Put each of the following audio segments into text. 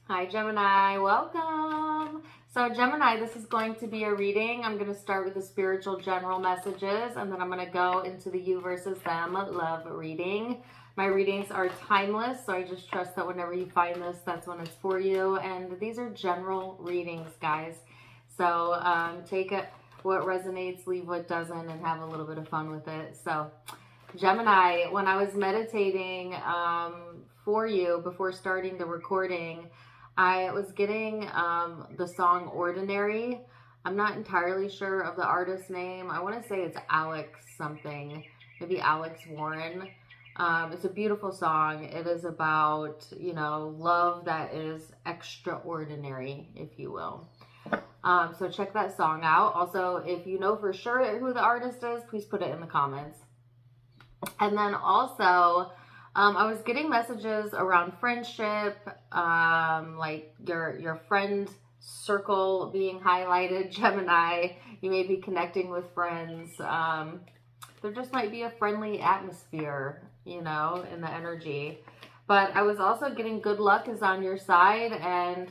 Hi Gemini, welcome. So Gemini, this is going to be a reading. I'm going to start with the spiritual general messages, and then I'm going to go into the you versus them love reading. My readings are timeless, so I just trust that whenever you find this, that's when it's for you. And these are general readings, guys. So take it what resonates, leave what doesn't, and have a little bit of fun with it. So Gemini, when I was meditating for you before starting the recording, I was getting the song Ordinary. I'm not entirely sure of the artist's name. I want to say it's Alex something, maybe Alex Warren. It's a beautiful song. It is about, love that is extraordinary, if you will. So check that song out. Also, if you know for sure who the artist is, please put it in the comments. And then also, I was getting messages around friendship, like your friend circle being highlighted, Gemini. You may be connecting with friends. There just might be a friendly atmosphere, in the energy. But I was also getting good luck is on your side, and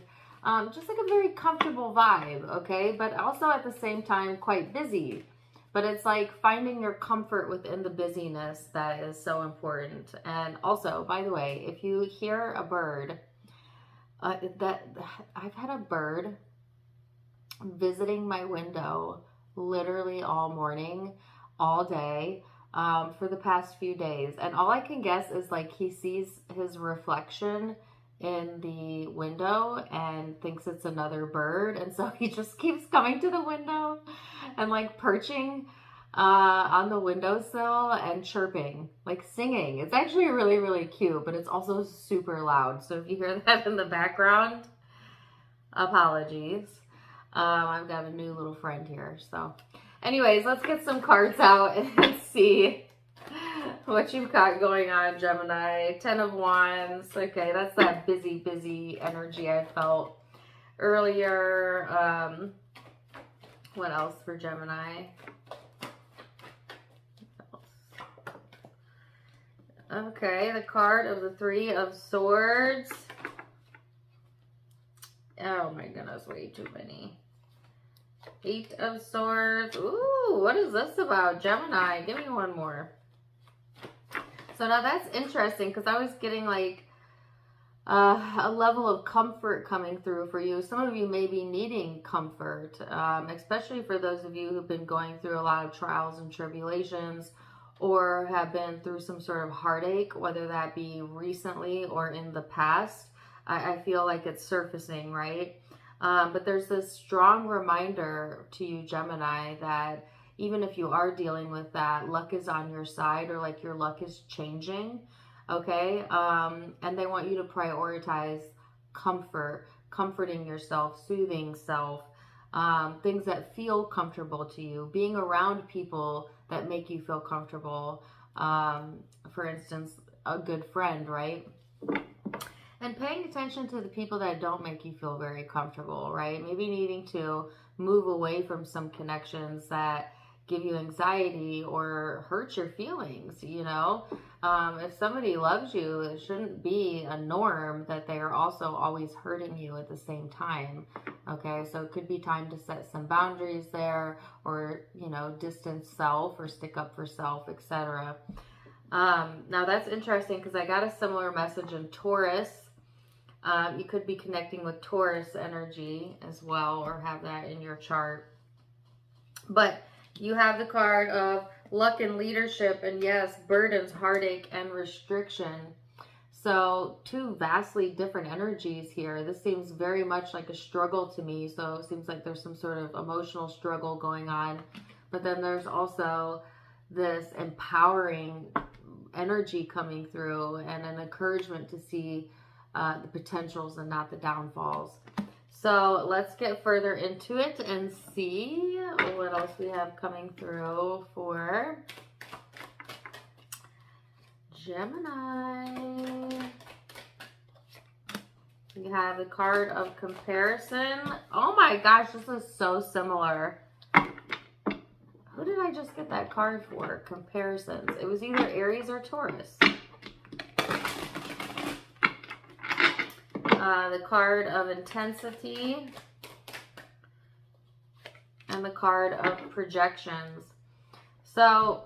just like a very comfortable vibe, okay? But also at the same time, quite busy. But it's like finding your comfort within the busyness that is so important. And also, by the way, if you hear a bird, I've had a bird visiting my window literally all morning, all day, for the past few days. And all I can guess is like he sees his reflection in the window and thinks it's another bird, and so he just keeps coming to the window and like perching on the windowsill and chirping, like singing. It's actually really, really cute, but it's also super loud. So if you hear that in the background, apologies. I've got a new little friend here. So anyways, let's get some cards out and see what you've got going on, Gemini. 10 of Wands. Okay, that's that busy energy I felt earlier. What else for Gemini? Okay, the card of the Three of Swords. Oh my goodness, way too many. Eight of Swords. Ooh, what is this about, Gemini? Give me one more. So now that's interesting because I was getting like a level of comfort coming through for you. Some of you may be needing comfort, especially for those of you who've been going through a lot of trials and tribulations or have been through some sort of heartache, whether that be recently or in the past. I feel like it's surfacing, right? But there's this strong reminder to you, Gemini, that even if you are dealing with that, luck is on your side, or like your luck is changing, okay? And they want you to prioritize comfort, comforting yourself, soothing self, things that feel comfortable to you, being around people that make you feel comfortable. For instance, a good friend, right? And paying attention to the people that don't make you feel very comfortable, right? Maybe needing to move away from some connections that give you anxiety or hurt your feelings, If somebody loves you, it shouldn't be a norm that they are also always hurting you at the same time, okay? So it could be time to set some boundaries there, or, distance self or stick up for self, etc. Now that's interesting because I got a similar message in Taurus. You could be connecting with Taurus energy as well, or have that in your chart. But you have the card of luck and leadership, and yes, burdens, heartache, and restriction. So two vastly different energies here. This seems very much like a struggle to me. So it seems like there's some sort of emotional struggle going on. But then there's also this empowering energy coming through and an encouragement to see the potentials and not the downfalls. So let's get further into it and see what else we have coming through for Gemini. We have the card of comparison. Oh my gosh, this is so similar. Who did I just get that card for? Comparisons. It was either Aries or Taurus. the card of intensity, and the card of projections. So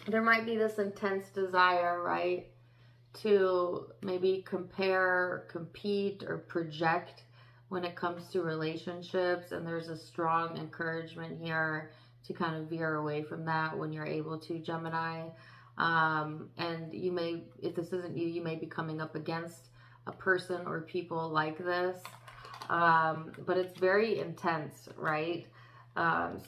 there might be this intense desire, right, to maybe compare, compete, or project when it comes to relationships. And there's a strong encouragement here to kind of veer away from that when you're able to, Gemini. And you may, if this isn't you, you may be coming up against a person or people like this. But it's very intense, right?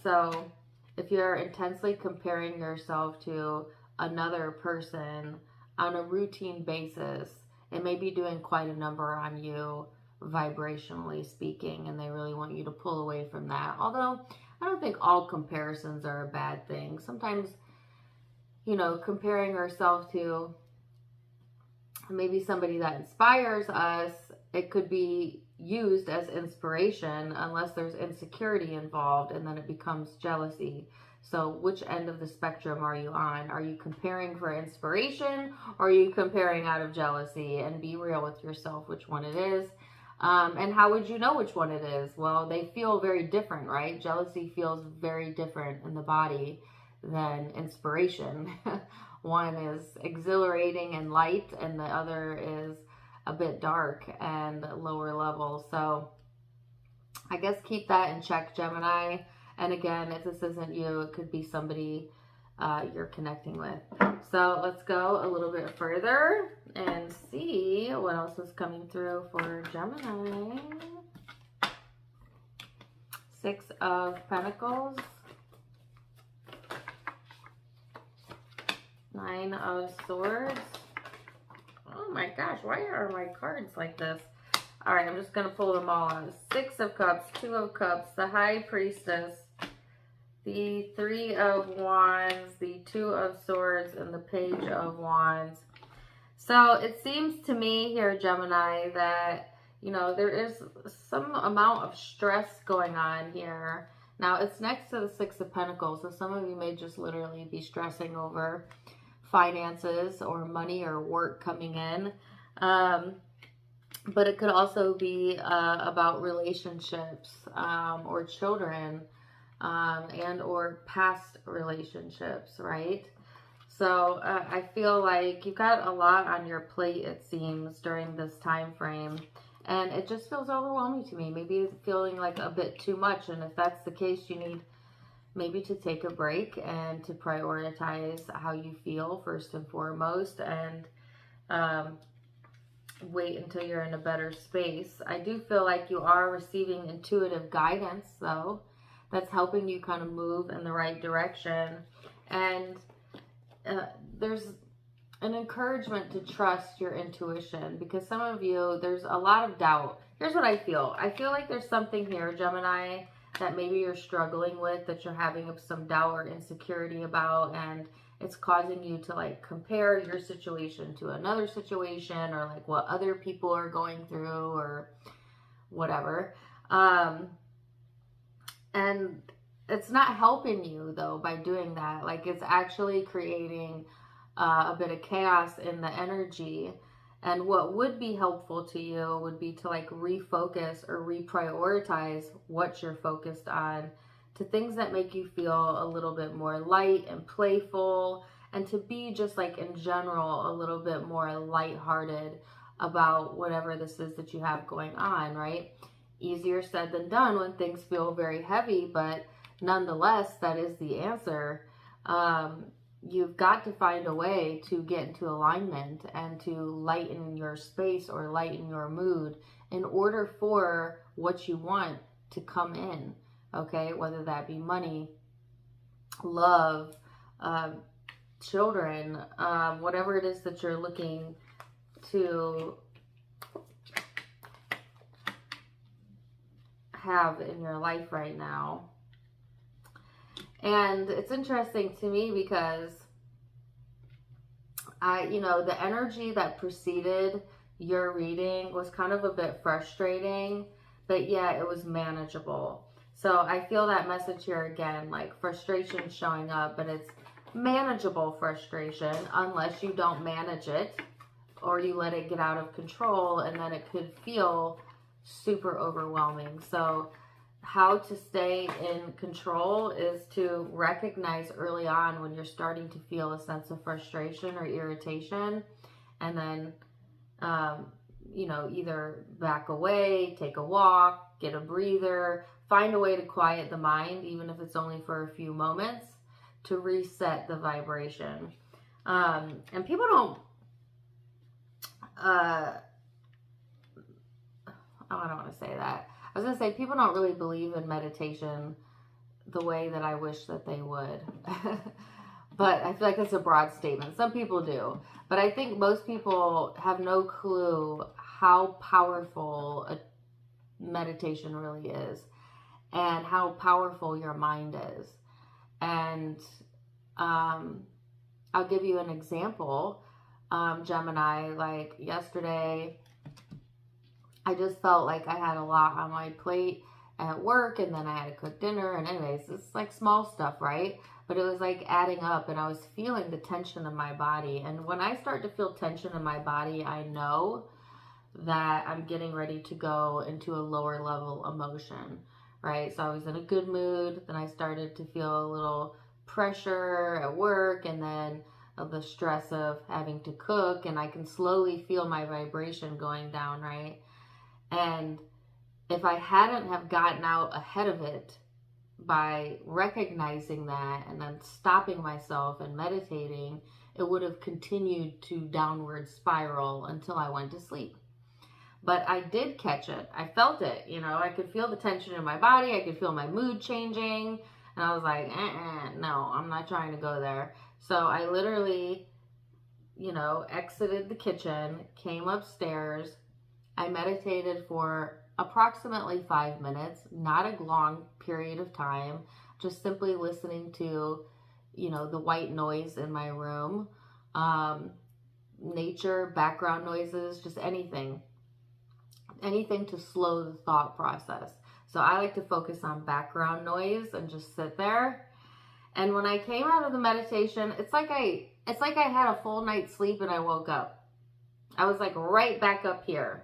So if you're intensely comparing yourself to another person on a routine basis, it may be doing quite a number on you, vibrationally speaking, and they really want you to pull away from that. Although I don't think all comparisons are a bad thing. Sometimes, you know, comparing ourselves to maybe somebody that inspires us, it could be used as inspiration unless there's insecurity involved, and then it becomes jealousy. So which end of the spectrum are you on? Are you comparing for inspiration, or are you comparing out of jealousy? And be real with yourself which one it is. And how would you know which one it is? Well, they feel very different, right? Jealousy feels very different in the body than inspiration. One is exhilarating and light, and the other is a bit dark and lower level. So I guess keep that in check, Gemini. And again, if this isn't you, it could be somebody you're connecting with. So let's go a little bit further and see what else is coming through for Gemini. Six of Pentacles. Nine of Swords. Oh my gosh, why are my cards like this? All right, I'm just going to pull them all out. Six of Cups, Two of Cups, the High Priestess, the Three of Wands, the Two of Swords, and the Page of Wands. So it seems to me here, Gemini, that, you know, there is some amount of stress going on here. Now, it's next to the Six of Pentacles, so some of you may just literally be stressing over finances or money or work coming in. But it could also be about relationships or children and or past relationships, right? So I feel like you've got a lot on your plate, it seems, during this time frame. And it just feels overwhelming to me. Maybe it's feeling like a bit too much. And if that's the case, you need maybe to take a break and to prioritize how you feel first and foremost, and wait until you're in a better space. I do feel like you are receiving intuitive guidance, though, that's helping you kind of move in the right direction. And there's an encouragement to trust your intuition, because some of you, there's a lot of doubt. Here's what I feel. I feel like there's something here, Gemini, that maybe you're struggling with, that you're having some doubt or insecurity about, and it's causing you to like compare your situation to another situation, or like what other people are going through or whatever. And it's not helping you though by doing that. Like, it's actually creating a bit of chaos in the energy. And what would be helpful to you would be to like refocus or reprioritize what you're focused on to things that make you feel a little bit more light and playful, and to be just like in general a little bit more lighthearted about whatever this is that you have going on, right? Easier said than done when things feel very heavy, but nonetheless, that is the answer. You've got to find a way to get into alignment and to lighten your space or lighten your mood in order for what you want to come in, okay? Whether that be money, love, children, whatever it is that you're looking to have in your life right now. And it's interesting to me because the energy that preceded your reading was kind of a bit frustrating, but yeah, it was manageable. So I feel that message here again, like frustration showing up, but it's manageable frustration unless you don't manage it or you let it get out of control, and then it could feel super overwhelming. So how to stay in control is to recognize early on when you're starting to feel a sense of frustration or irritation, and then you know, either back away, take a walk, get a breather, find a way to quiet the mind, even if it's only for a few moments, to reset the vibration. And people don't, I don't want to say that. I was going to say, people don't really believe in meditation the way that I wish that they would. But I feel like that's a broad statement. Some people do. But I think most people have no clue how powerful a meditation really is, and how powerful your mind is. And I'll give you an example. Gemini, like yesterday, I just felt like I had a lot on my plate at work, and then I had to cook dinner, and anyways, it's like small stuff, right? But it was like adding up, and I was feeling the tension in my body. And when I start to feel tension in my body, I know that I'm getting ready to go into a lower level emotion, right? So I was in a good mood, then I started to feel a little pressure at work, and then the stress of having to cook, and I can slowly feel my vibration going down, right? And if I hadn't have gotten out ahead of it by recognizing that and then stopping myself and meditating, it would have continued to downward spiral until I went to sleep. But I did catch it. I felt it, you know, I could feel the tension in my body. I could feel my mood changing. And I was like, no, I'm not trying to go there. So I literally, you know, exited the kitchen, came upstairs. I meditated for approximately 5 minutes, not a long period of time, just simply listening to, you know, the white noise in my room, nature, background noises, just anything to slow the thought process. So I like to focus on background noise and just sit there. And when I came out of the meditation, it's like I had a full night's sleep and I woke up. I was like right back up here.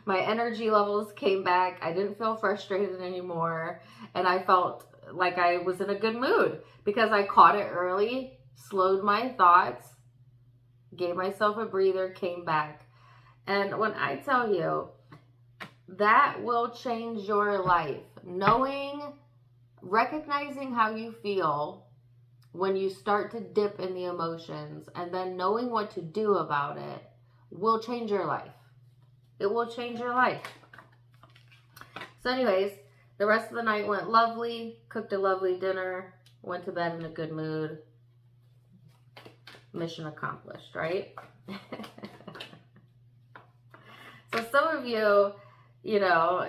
My energy levels came back. I didn't feel frustrated anymore. And I felt like I was in a good mood because I caught it early, slowed my thoughts, gave myself a breather, came back. And when I tell you, that will change your life. Recognizing how you feel when you start to dip in the emotions, and then knowing what to do about it will change your life. It will change your life. So anyways, the rest of the night went lovely. Cooked a lovely dinner. Went to bed in a good mood. Mission accomplished, right? So some of you, you know,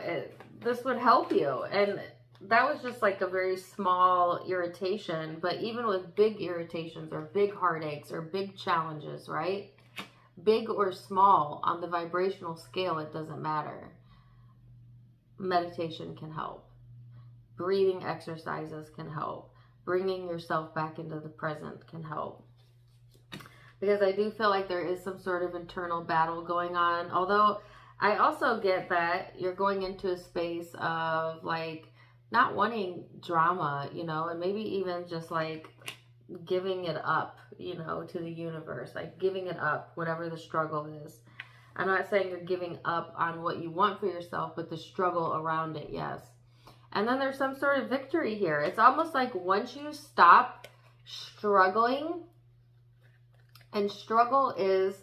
this would help you. And that was just like a very small irritation. But even with big irritations or big heartaches or big challenges, right? Big or small, on the vibrational scale, it doesn't matter. Meditation can help. Breathing exercises can help. Bringing yourself back into the present can help. Because I do feel like there is some sort of internal battle going on. Although I also get that you're going into a space of like not wanting drama, you know, and maybe even just like giving it up, you know, to the universe, like giving it up, whatever the struggle is. I'm not saying you're giving up on what you want for yourself, but the struggle around it, yes. And then there's some sort of victory here. It's almost like once you stop struggling, and struggle is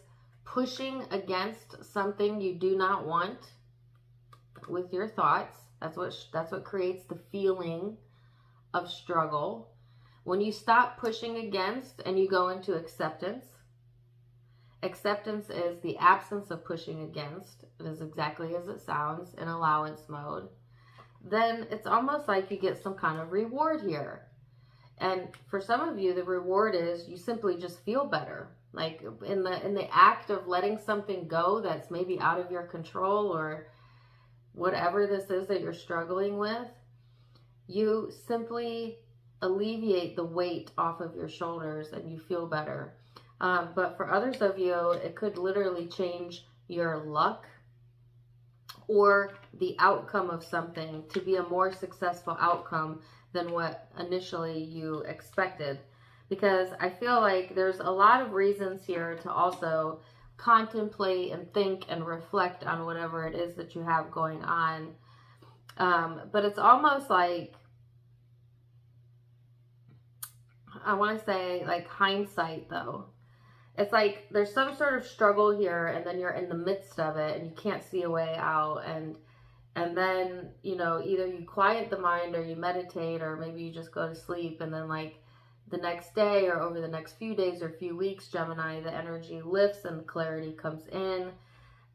pushing against something you do not want with your thoughts. That's what creates the feeling of struggle. When you stop pushing against and you go into acceptance, acceptance is the absence of pushing against. It is exactly as it sounds, in allowance mode. Then it's almost like you get some kind of reward here. And for some of you, the reward is you simply just feel better. Like in the act of letting something go that's maybe out of your control, or whatever this is that you're struggling with, you simply alleviate the weight off of your shoulders and you feel better. But for others of you, it could literally change your luck or the outcome of something to be a more successful outcome than what initially you expected. Because I feel like there's a lot of reasons here to also contemplate and think and reflect on whatever it is that you have going on. But it's almost like, I want to say like hindsight though. It's like there's some sort of struggle here, and then you're in the midst of it and you can't see a way out, and then, you know, either you quiet the mind or you meditate, or maybe you just go to sleep, and then like the next day or over the next few days or few weeks, Gemini, the energy lifts and clarity comes in,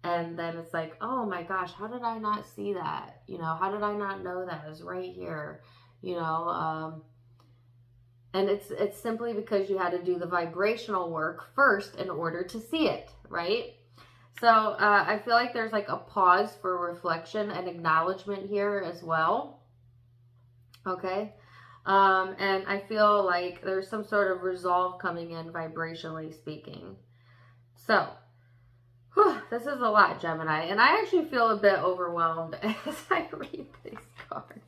and then it's like, oh my gosh, how did I not see that? You know, how did I not know that? It was right here, you know. And it's simply because you had to do the vibrational work first in order to see it, right? So I feel like there's like a pause for reflection and acknowledgement here as well. Okay. And I feel like there's some sort of resolve coming in vibrationally speaking. So, this is a lot, Gemini. And I actually feel a bit overwhelmed as I read these cards.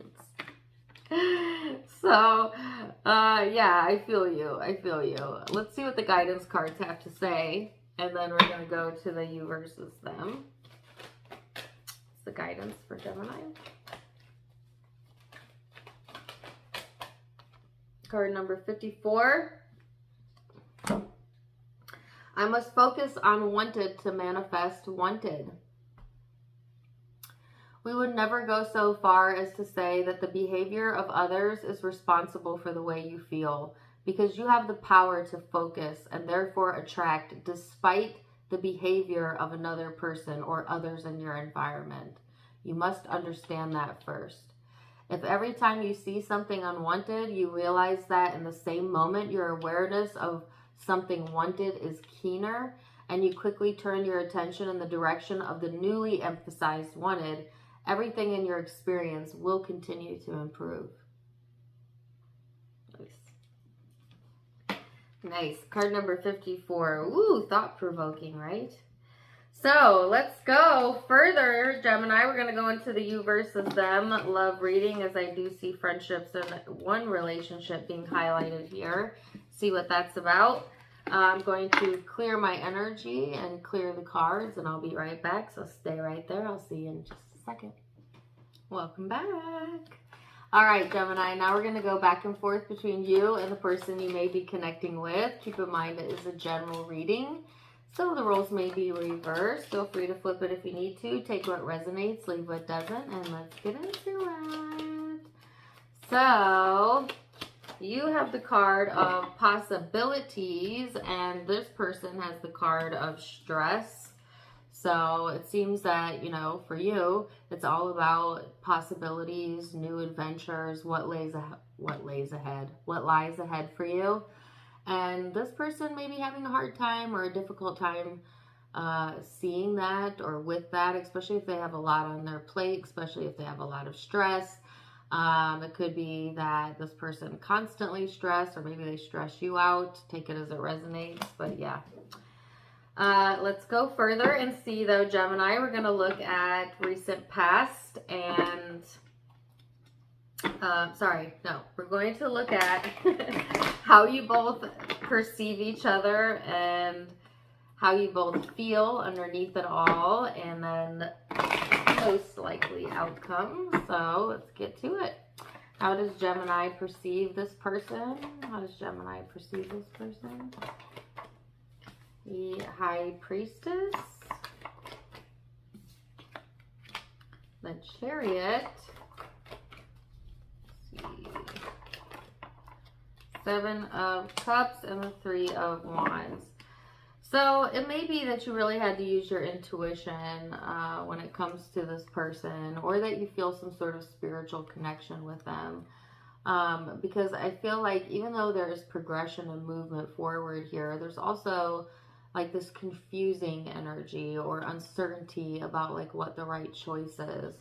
So, yeah, I feel you. I feel you. Let's see what the guidance cards have to say. And then we're going to go to the you versus them. It's the guidance for Gemini. Card number 54. I must focus on wanted to manifest wanted. We would never go so far as to say that the behavior of others is responsible for the way you feel, because you have the power to focus and therefore attract despite the behavior of another person or others in your environment. You must understand that first. If every time you see something unwanted, you realize that in the same moment your awareness of something wanted is keener, and you quickly turn your attention in the direction of the newly emphasized wanted, everything in your experience will continue to improve. Nice. Nice. Card number 54. Ooh, thought-provoking, right? So let's go further, Gemini. We're going to go into the you versus them love reading, as I do see friendships and one relationship being highlighted here. See what that's about. I'm going to clear my energy and clear the cards, and I'll be right back. So stay right there. I'll see you in just a second. Welcome back. All right, Gemini, now we're going to go back and forth between you and the person you may be connecting with. Keep in mind it is a general reading, so the roles may be reversed. Feel free to flip it if you need to. Take what resonates, leave what doesn't, and let's get into it. So, you have the card of possibilities, and this person has the card of stress. So it seems that, you know, for you, it's all about possibilities, new adventures, what lies ahead for you. And this person may be having a hard time or a difficult time seeing that or with that, especially if they have a lot on their plate, especially if they have a lot of stress. It could be that this person constantly stressed, or maybe they stress you out. Take it as it resonates, but yeah. Let's go further and see, though, Gemini. We're going to look at recent past and, we're going to look at how you both perceive each other and how you both feel underneath it all, and then most likely outcome. So let's get to it. How does Gemini perceive this person? How does Gemini perceive this person? The High Priestess, the Chariot, let's see, Seven of Cups, and the Three of Wands. So it may be that you really had to use your intuition when it comes to this person, or that you feel some sort of spiritual connection with them. Because I feel like even though there's progression and movement forward here, there's also like this confusing energy or uncertainty about like what the right choice is.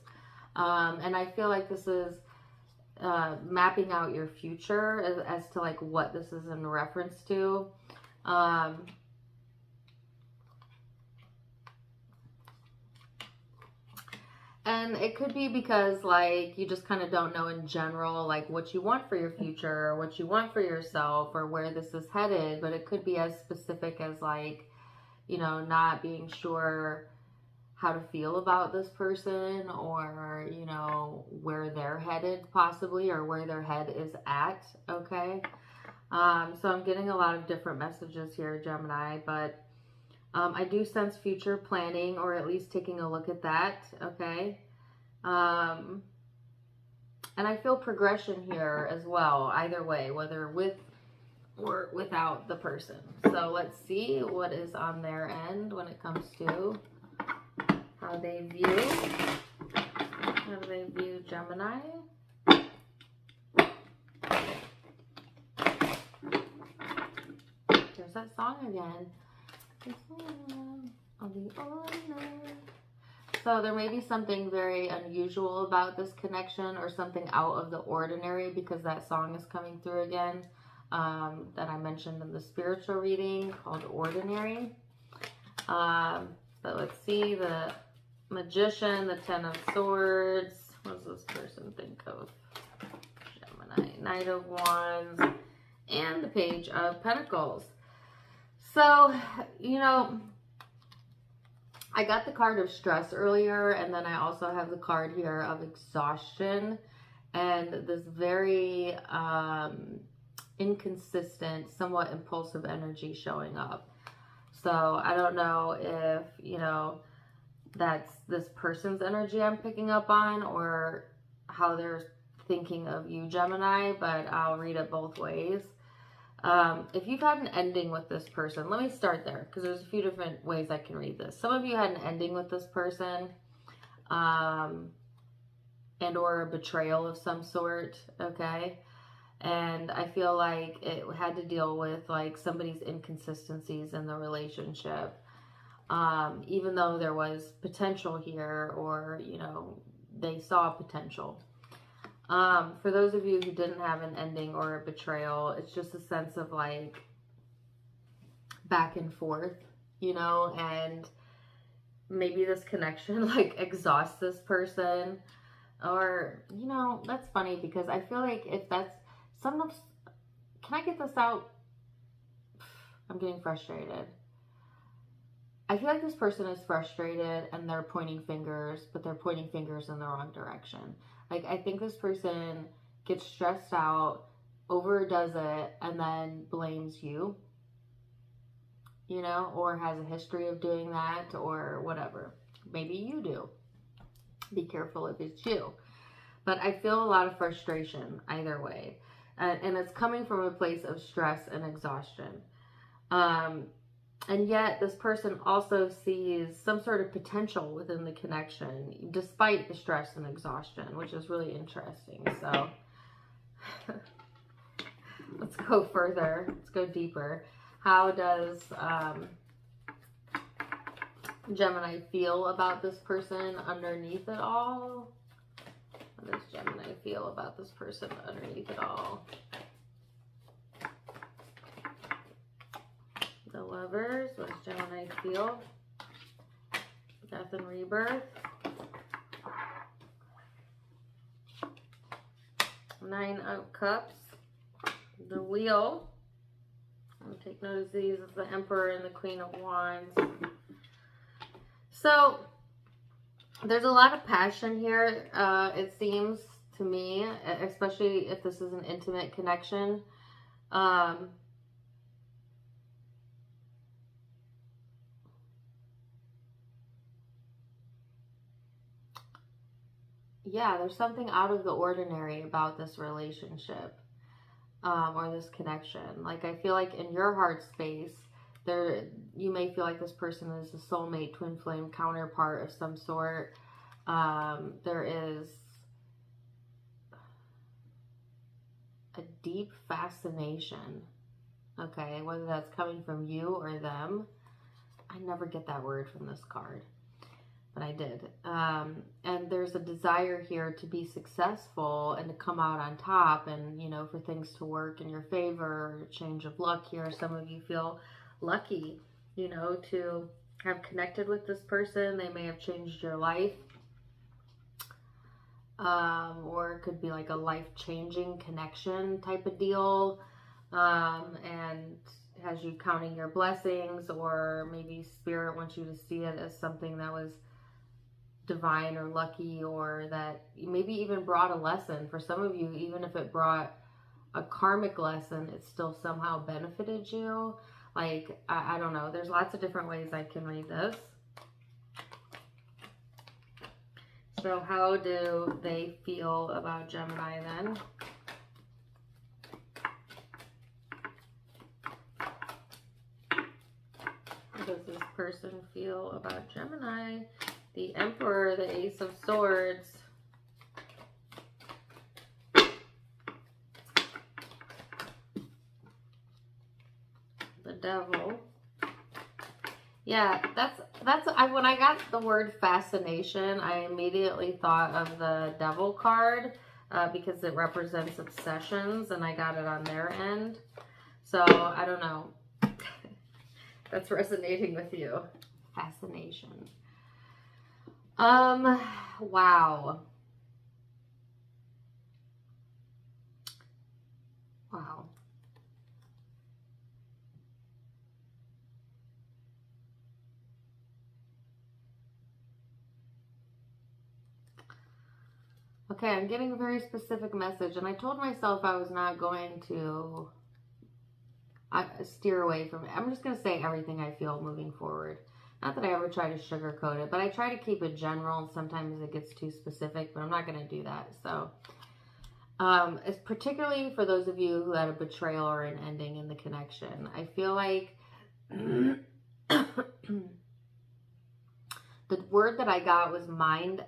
And I feel like this is mapping out your future as to like what this is in reference to. And it could be because, like, you just kind of don't know in general, like, what you want for your future, or what you want for yourself, or where this is headed. But it could be as specific as, like, you know, not being sure how to feel about this person, or, you know, where they're headed possibly, or where their head is at, okay? So I'm getting a lot of different messages here, Gemini, but I do sense future planning, or at least taking a look at that, okay? And I feel progression here as well, either way, whether with or without the person. So let's see what is on their end when it comes to how they view Gemini. There's that song again. So there may be something very unusual about this connection, or something out of the ordinary, because that song is coming through again, that I mentioned in the spiritual reading, called Ordinary. But let's see, the Magician, the Ten of Swords. What does this person think of Gemini? Knight of Wands, and the Page of Pentacles. So, you know, I got the card of stress earlier, and then I also have the card here of exhaustion, and this very inconsistent, somewhat impulsive energy showing up. So I don't know if, you know, that's this person's energy I'm picking up on, or how they're thinking of you, Gemini, but I'll read it both ways. If you've had an ending with this person, let me start there, because there's a few different ways I can read this. Some of you had an ending with this person, and or a betrayal of some sort, okay? And I feel like it had to deal with, like, somebody's inconsistencies in the relationship. Even though there was potential here, or, you know, they saw potential. For those of you who didn't have an ending or a betrayal, it's just a sense of, like, back and forth, you know, and maybe this connection, like, exhausts this person, or, you know, that's funny, because I feel like if that's, sometimes, can I get this out? I'm getting frustrated. I feel like this person is frustrated, and they're pointing fingers, but they're pointing fingers in the wrong direction. Like, I think this person gets stressed out, overdoes it, and then blames you, you know, or has a history of doing that, or whatever. Maybe you do. Be careful if it's you. But I feel a lot of frustration either way. And it's coming from a place of stress and exhaustion. And yet this person also sees some sort of potential within the connection, despite the stress and exhaustion, which is really interesting. So let's go further. Let's go deeper. How does Gemini feel about this person underneath it all? How does Gemini feel about this person underneath it all? The Lovers, what does Gemini feel? Death and Rebirth. Nine of Cups. The Wheel. I'll take note of these as the Emperor and the Queen of Wands. So, there's a lot of passion here, it seems to me, especially if this is an intimate connection. Yeah, there's something out of the ordinary about this relationship, or this connection. Like, I feel like in your heart space, you may feel like this person is a soulmate, twin flame counterpart of some sort. There is a deep fascination, okay, whether that's coming from you or them. I never get that word from this card, but I did. And there's a desire here to be successful and to come out on top, and, you know, for things to work in your favor, change of luck here. Some of you feel lucky, you know, to have connected with this person. They may have changed your life. or it could be like a life-changing connection type of deal, and has you counting your blessings, or maybe spirit wants you to see it as something that was divine or lucky, or that maybe even brought a lesson. For some of you, even if it brought a karmic lesson, it still somehow benefited you. Like, I don't know. There's lots of different ways I can read this. So how do they feel about Gemini then? How does this person feel about Gemini? The Emperor, the Ace of Swords. The Devil. Yeah, when I got the word fascination, I immediately thought of the Devil card because it represents obsessions, and I got it on their end. So, I don't know. That's resonating with you. Fascination. Wow. Wow. Okay, I'm getting a very specific message, and I told myself I was not going to steer away from it. I'm just going to say everything I feel moving forward. Not that I ever try to sugarcoat it, but I try to keep it general, and sometimes it gets too specific, but I'm not going to do that. So, it's particularly for those of you who had a betrayal or an ending in the connection. I feel like the word that I got was mind,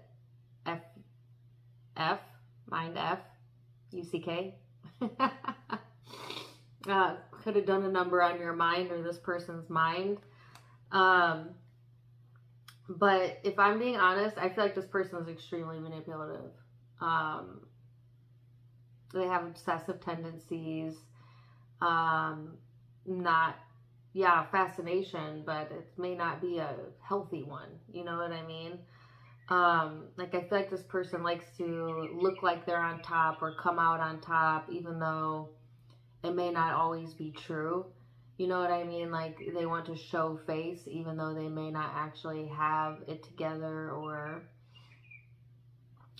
mind F, UCK. Could have done a number on your mind or this person's mind. But if I'm being honest, I feel like this person is extremely manipulative. They have obsessive tendencies. Fascination, but it may not be a healthy one. You know what I mean? Like, I feel like this person likes to look like they're on top or come out on top, even though it may not always be true. You know what I mean? Like, they want to show face, even though they may not actually have it together or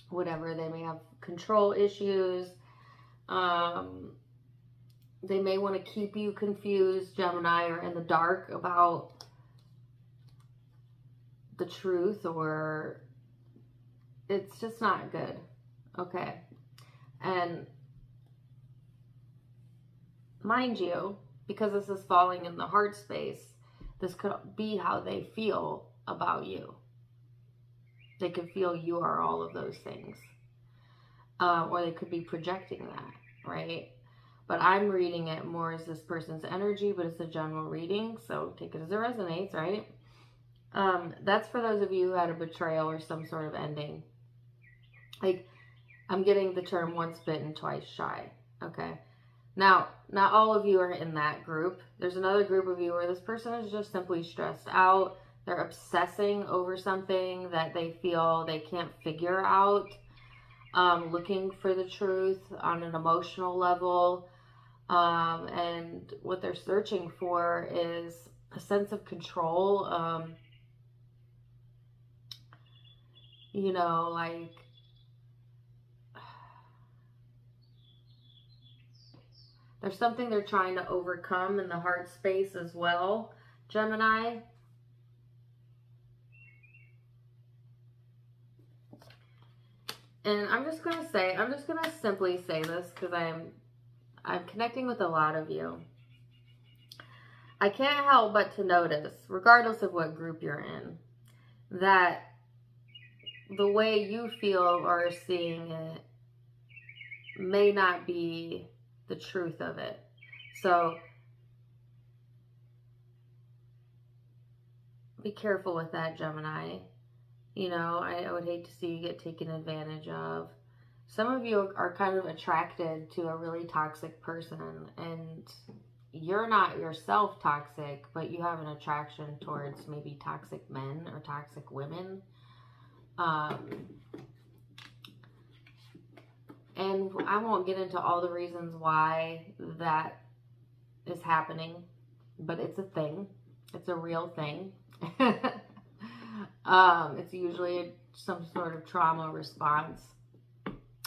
whatever. They may have control issues. They may want to keep you confused, Gemini, or in the dark about the truth, or it's just not good. Okay. And mind you, because this is falling in the heart space, this could be how they feel about you. They could feel you are all of those things. Or they could be projecting that, right? But I'm reading it more as this person's energy, but it's a general reading, so take it as it resonates, right? That's for those of you who had a betrayal or some sort of ending. Like, I'm getting the term once bitten, twice shy, okay? Now, not all of you are in that group. There's another group of you where this person is just simply stressed out. They're obsessing over something that they feel they can't figure out, looking for the truth on an emotional level. And what they're searching for is a sense of control. You know, like, there's something they're trying to overcome in the heart space as well, Gemini. And I'm just going to simply say this because I'm connecting with a lot of you. I can't help but to notice, regardless of what group you're in, that the way you feel or are seeing it may not be the truth of it. So be careful with that, Gemini. You know, I would hate to see you get taken advantage of. Some of you are kind of attracted to a really toxic person, and you're not yourself toxic, but you have an attraction towards maybe toxic men or toxic women. And I won't get into all the reasons why that is happening, but it's a thing. It's a real thing. It's usually some sort of trauma response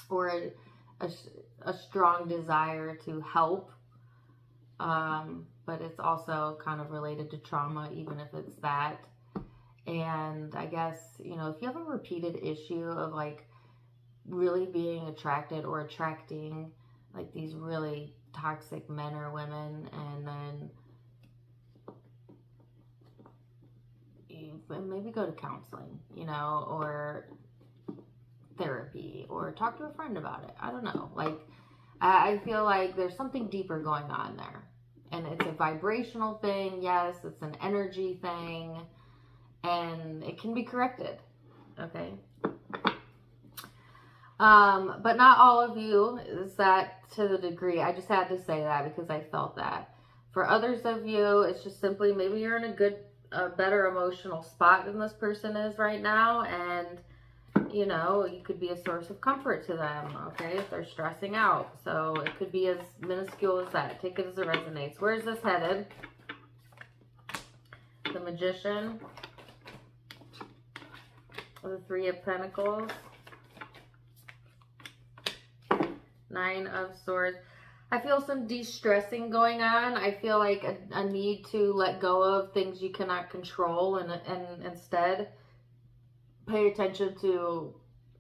or a strong desire to help. But it's also kind of related to trauma, even if it's that. And I guess, you know, if you have a repeated issue of like really being attracted or attracting like these really toxic men or women, and then you maybe go to counseling, you know, or therapy, or talk to a friend about it. I don't know. Like, I feel like there's something deeper going on there. And it's a vibrational thing. Yes, it's an energy thing. And it can be corrected. Okay. But not all of you is that to the degree. I just had to say that because I felt that. For others of you, it's just simply maybe you're in a better emotional spot than this person is right now. And, you know, you could be a source of comfort to them, okay, if they're stressing out. So it could be as minuscule as that. Take it as it resonates. Where's this headed? The Magician. The Three of Pentacles. Nine of Swords. I feel some de-stressing going on. I feel like a need to let go of things you cannot control and instead pay attention to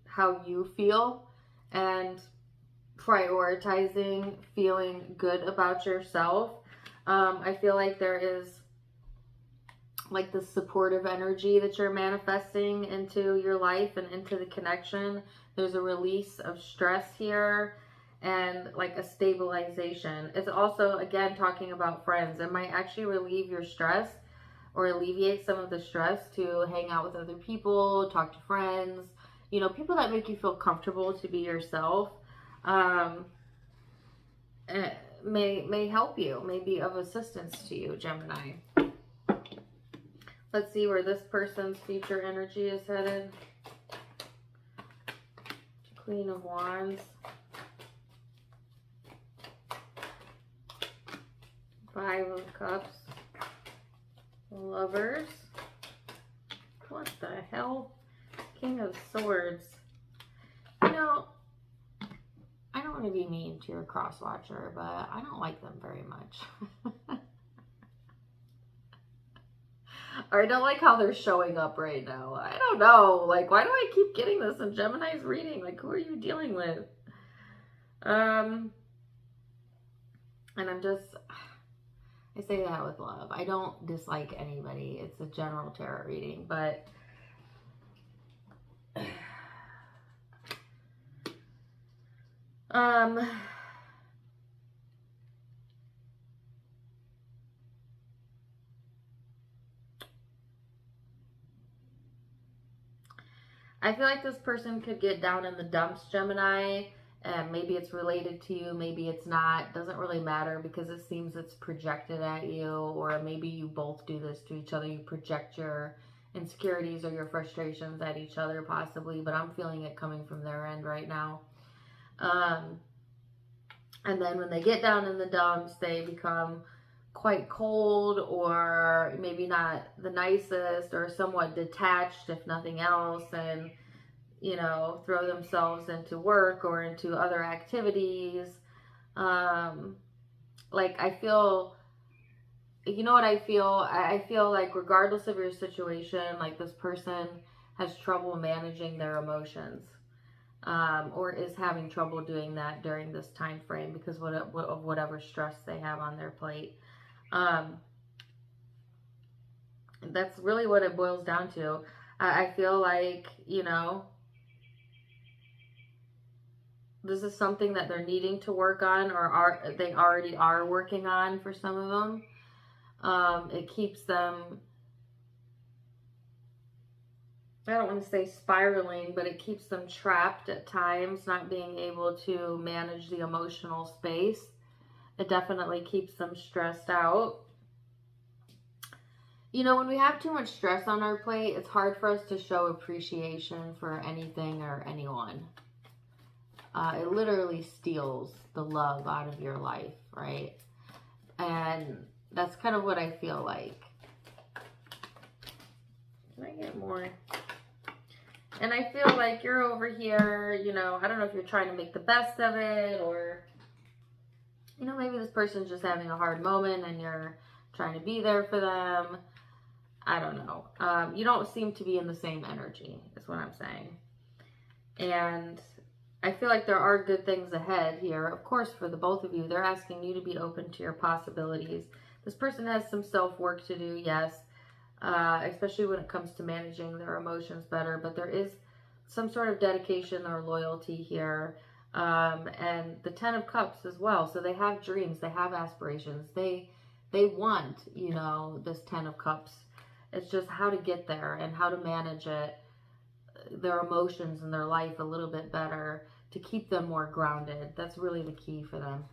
how you feel and prioritizing feeling good about yourself. I feel like there is like the supportive energy that you're manifesting into your life and into the connection. There's a release of stress here and like a stabilization. It's also, again, talking about friends. It might actually relieve your stress or alleviate some of the stress to hang out with other people, talk to friends, you know, people that make you feel comfortable to be yourself. May help you, may be of assistance to you, Gemini. Let's see where this person's future energy is headed. Queen of Wands. Five of Cups. Lovers. What the hell? King of Swords. You know, I don't want to be mean to your cross watcher, but I don't like them very much. Or I don't like how they're showing up right now. I don't know. Like, why do I keep getting this in Gemini's reading? Like, who are you dealing with? And I'm just... I say that with love. I don't dislike anybody. It's a general tarot reading, but I feel like this person could get down in the dumps, Gemini. And maybe it's related to you, maybe it's not. Doesn't really matter because it seems it's projected at you, or maybe you both do this to each other. You project your insecurities or your frustrations at each other, possibly. But I'm feeling it coming from their end right now. And then when they get down in the dumps, they become quite cold, or maybe not the nicest, or somewhat detached, if nothing else, and you know, throw themselves into work or into other activities. Like, I feel, you know what I feel? I feel like regardless of your situation, like this person has trouble managing their emotions, or is having trouble doing that during this time frame because of whatever stress they have on their plate. That's really what it boils down to. I feel like, you know, this is something that they're needing to work on, or they already are working on for some of them. It keeps them, I don't want to say spiraling, but it keeps them trapped at times, not being able to manage the emotional space. It definitely keeps them stressed out. You know, when we have too much stress on our plate, it's hard for us to show appreciation for anything or anyone. It literally steals the love out of your life, right? And that's kind of what I feel like. Can I get more? And I feel like you're over here, you know, I don't know if you're trying to make the best of it, or, you know, maybe this person's just having a hard moment and you're trying to be there for them. I don't know. You don't seem to be in the same energy, is what I'm saying. And I feel like there are good things ahead here. Of course, for the both of you, they're asking you to be open to your possibilities. This person has some self-work to do, yes. Especially when it comes to managing their emotions better, but there is some sort of dedication or loyalty here, and the 10 of Cups as well. So they have dreams, they have aspirations, they want, you know, this 10 of Cups. It's just how to get there and how to manage it, their emotions in their life a little bit better to keep them more grounded. That's really the key for them.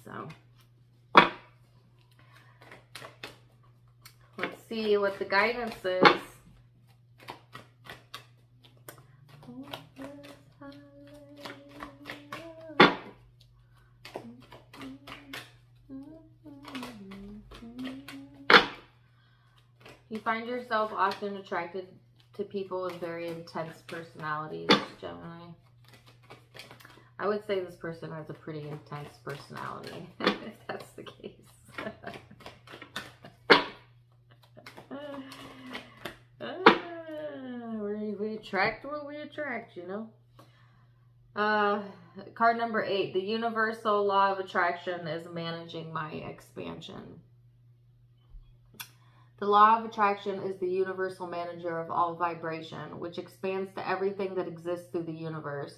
So let's see what the guidance is. You find yourself often attracted to people with very intense personalities, Gemini. I would say this person has a pretty intense personality, if that's the case. We attract what we attract, you know. Card number 8, the universal law of attraction is managing my expansion. The law of attraction is the universal manager of all vibration, which expands to everything that exists through the universe.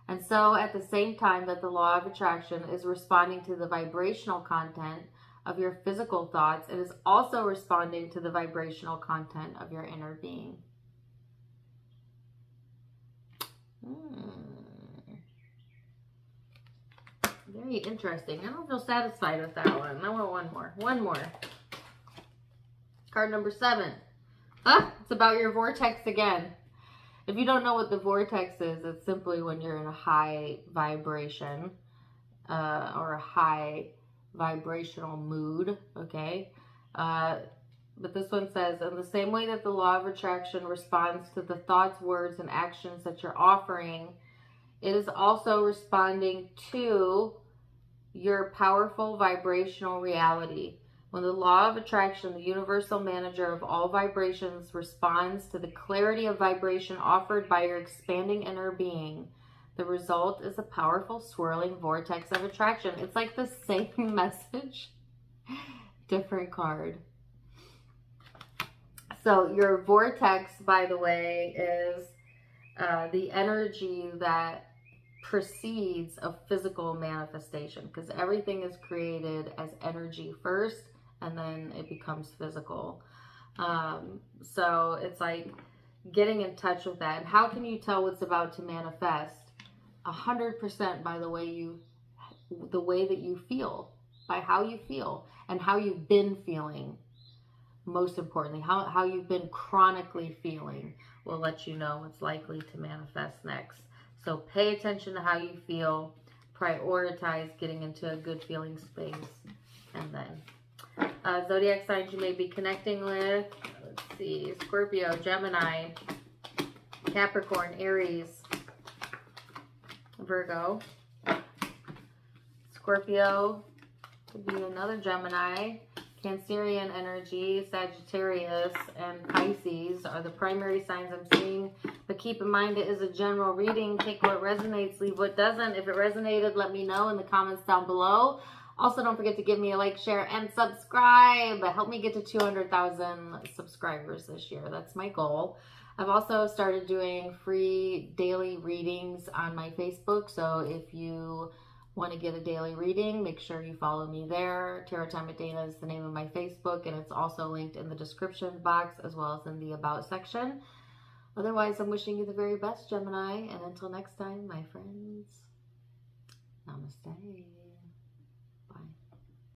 And so, at the same time that the law of attraction is responding to the vibrational content of your physical thoughts, it is also responding to the vibrational content of your inner being. Very interesting. I don't feel satisfied with that one. I want one more. One more. Card number 7. It's about your vortex again. If you don't know what the vortex is, it's simply when you're in a high vibration or a high vibrational mood, okay? But this one says, in the same way that the law of attraction responds to the thoughts, words, and actions that you're offering, it is also responding to your powerful vibrational reality. When the law of attraction, the universal manager of all vibrations, responds to the clarity of vibration offered by your expanding inner being, the result is a powerful swirling vortex of attraction. It's like the same message, different card. So your vortex, by the way, is the energy that precedes a physical manifestation, because everything is created as energy first and then it becomes physical. So it's like getting in touch with that. And how can you tell what's about to manifest? 100% by the way that you feel, by how you feel and how you've been feeling. Most importantly, how you've been chronically feeling will let you know what's likely to manifest next. So pay attention to how you feel, prioritize getting into a good feeling space, and then zodiac signs you may be connecting with. Let's see, Scorpio, Gemini, Capricorn, Aries, Virgo. Scorpio could be another Gemini. Cancerian energy, Sagittarius, and Pisces are the primary signs I'm seeing. But keep in mind, it is a general reading. Take what resonates, leave what doesn't. If it resonated, let me know in the comments down below. Also, don't forget to give me a like, share, and subscribe. Help me get to 200,000 subscribers this year. That's my goal. I've also started doing free daily readings on my Facebook. So if you want to get a daily reading, make sure you follow me there. Tarot Time with Dana is the name of my Facebook, and it's also linked in the description box as well as in the About section. Otherwise, I'm wishing you the very best, Gemini, and until next time, my friends, namaste.